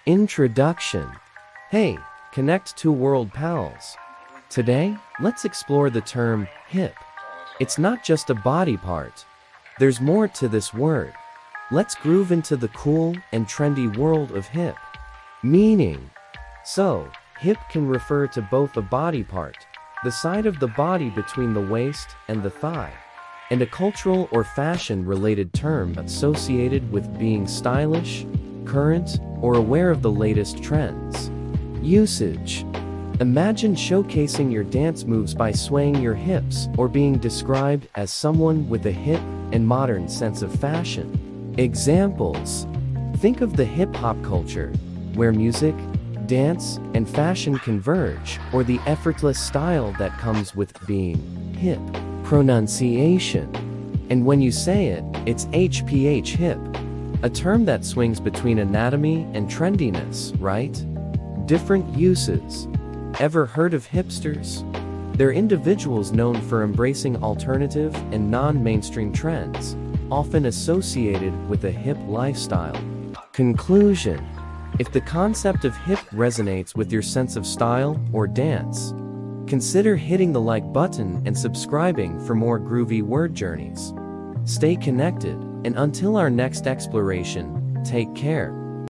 Introduction. Hey, Connect to World Pals. Today, let's explore the term hip. It's not just a body part. There's more to this word. Let's groove into the cool and trendy world of hip. Meaning. So, hip can refer to both a body part, the side of the body between the waist and the thigh, and a cultural or fashion-related term associated with being stylish, current, or aware of the latest trends. Usage. Imagine showcasing your dance moves by swaying your hips or being described as someone with a hip and modern sense of fashion. Examples. Think of the hip-hop culture, where music, dance, and fashion converge, or the effortless style that comes with being hip. Pronunciation. And when you say it, it's HPH hip. A term that swings between anatomy and trendiness, right? Different uses. Ever heard of hipsters? They're individuals known for embracing alternative and non-mainstream trends, often associated with a hip lifestyle. Conclusion. If the concept of hip resonates with your sense of style or dance, consider hitting the like button and subscribing for more groovy word journeys. Stay connected, and until our next exploration, take care.